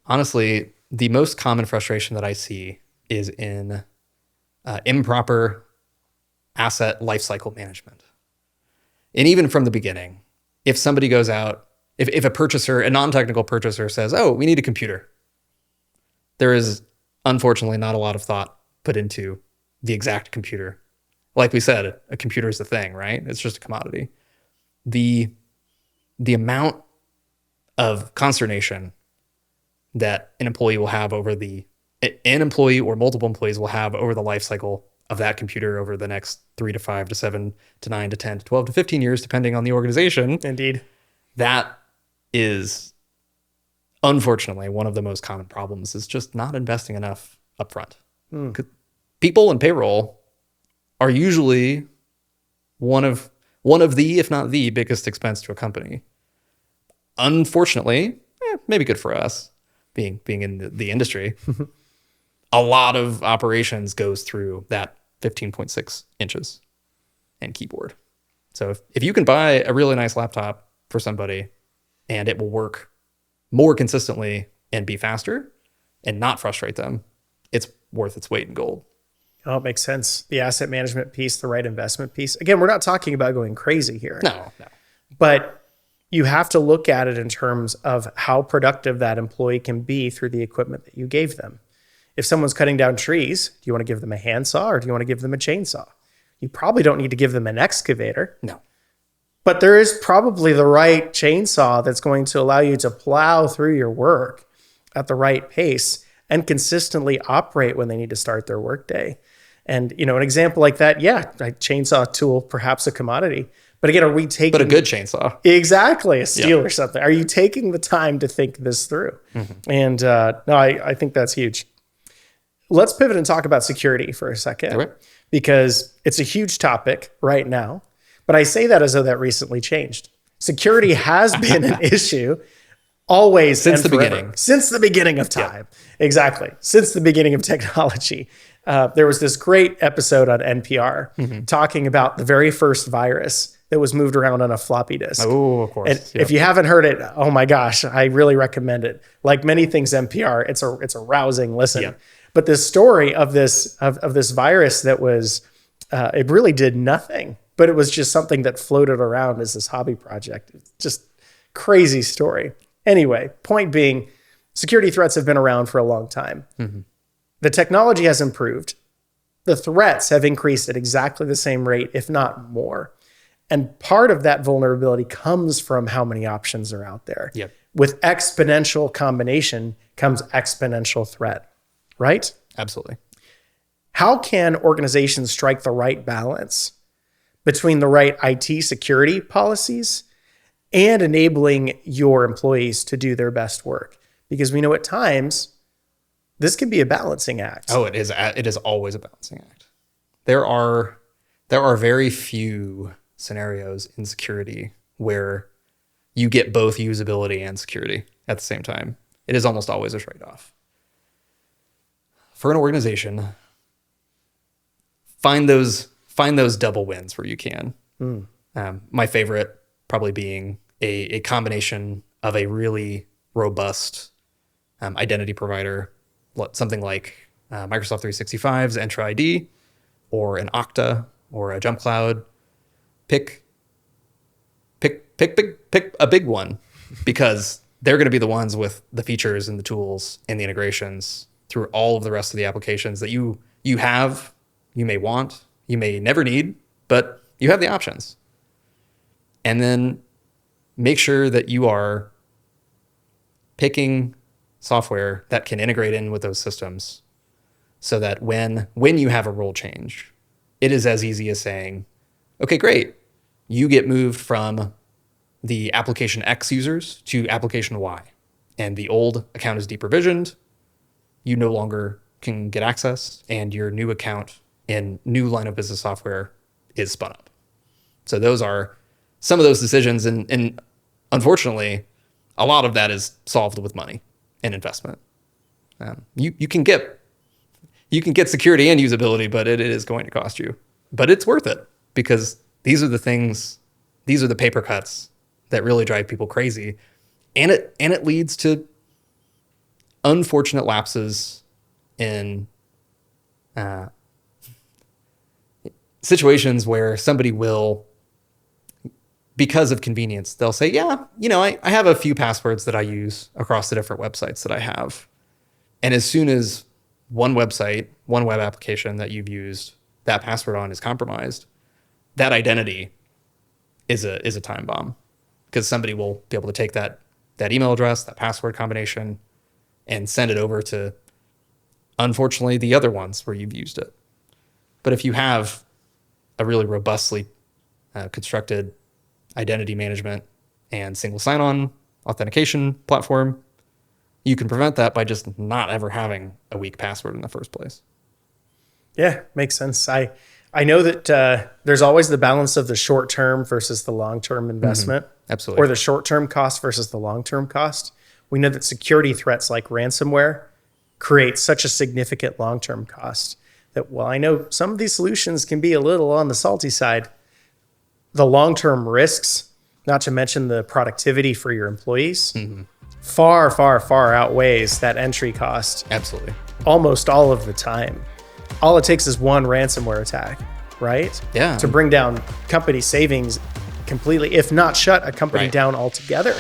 Honestly, the most common frustration that I see is in improper asset lifecycle management. And even from the beginning, if somebody goes out, if a purchaser, a non-technical purchaser says, oh, we need a computer, there is unfortunately not a lot of thought put into the exact computer. Like we said, a computer is a thing, right? It's just a commodity. The amount of consternation that an employee will have over an employee or multiple employees will have over the life cycle of that computer over the next 3 to 5 to 7 to 9 to 10 to 12 to 15 years, depending on the organization. Indeed. That is unfortunately one of the most common problems, is just not investing enough upfront. People and payroll are usually one of the, if not the biggest expense to a company. Unfortunately, maybe good for us being in the industry. A lot of operations goes through that 15.6 inches and keyboard. So if you can buy a really nice laptop for somebody and it will work more consistently and be faster and not frustrate them, it's worth its weight in gold. Oh, it makes sense. The asset management piece, the right investment piece. Again, we're not talking about going crazy here. No. But you have to look at it in terms of how productive that employee can be through the equipment that you gave them. If someone's cutting down trees, do you want to give them a handsaw or do you want to give them a chainsaw? You probably don't need to give them an excavator. No. But there is probably the right chainsaw that's going to allow you to plow through your work at the right pace and consistently operate when they need to start their workday. And, an example like that, a chainsaw tool, perhaps a commodity. But again, are we taking... But a good chainsaw. Exactly, a steel or something. Are you taking the time to think this through? Mm-hmm. And I think that's huge. Let's pivot and talk about security for a second, okay, because it's a huge topic right now. But I say that as though that recently changed. Security has been an issue always since the forever. beginning. Since the beginning of time. Yeah. Exactly. Since the beginning of technology. There was this great episode on NPR talking about the very first virus that was moved around on a floppy disk. Oh, of course. And if you haven't heard it, oh my gosh, I really recommend it. Like many things NPR, it's a rousing listen. Yep. But this story of this virus that was, it really did nothing, but it was just something that floated around as this hobby project. It's just crazy story. Anyway, point being, security threats have been around for a long time. Mm-hmm. The technology has improved. The threats have increased at exactly the same rate, if not more. And part of that vulnerability comes from how many options are out there. Yep. With exponential combination comes exponential threat, right? Absolutely. How can organizations strike the right balance between the right IT security policies and enabling your employees to do their best work? Because we know at times this can be a balancing act. Oh, it is. It is always a balancing act. There are very few scenarios in security where you get both usability and security at the same time. It is almost always a trade-off. For an organization, find those double wins where you can. My favorite probably being a combination of a really robust identity provider, something like Microsoft 365's Entra ID, or an Okta, or a Jump Cloud. Pick a big one, because they're going to be the ones with the features and the tools and the integrations through all of the rest of the applications that you have, you may want, you may never need, but you have the options. And then make sure that you are picking software that can integrate in with those systems, so that when you have a role change, it is as easy as saying, okay, great, you get moved from the application X users to application Y, and the old account is deprovisioned. You no longer can get access, and your new account in new line of business software is spun up. So those are some of those decisions, and unfortunately, a lot of that is solved with money and investment. You can get security and usability, but it is going to cost you. But it's worth it, because these are the paper cuts that really drive people crazy, and it leads to unfortunate lapses in situations where somebody will, because of convenience, they'll say, yeah, I have a few passwords that I use across the different websites that I have. And as soon as one website, one web application that you've used that password on is compromised, that identity is a time bomb, because somebody will be able to take that email address, that password combination, and send it over to, unfortunately, the other ones where you've used it. But if you have a really robustly constructed identity management and single sign-on authentication platform, you can prevent that by just not ever having a weak password in the first place. Yeah, makes sense. I know that there's always the balance of the short-term versus the long-term investment. Absolutely. Or the short-term cost versus the long-term cost. We know that security threats like ransomware create such a significant long-term cost that, while I know some of these solutions can be a little on the salty side, the long-term risks, not to mention the productivity for your employees, far, far, far outweighs that entry cost. Absolutely. Almost all of the time. All it takes is one ransomware attack, right? Yeah. To bring down company savings completely, if not shut a company Right. down altogether.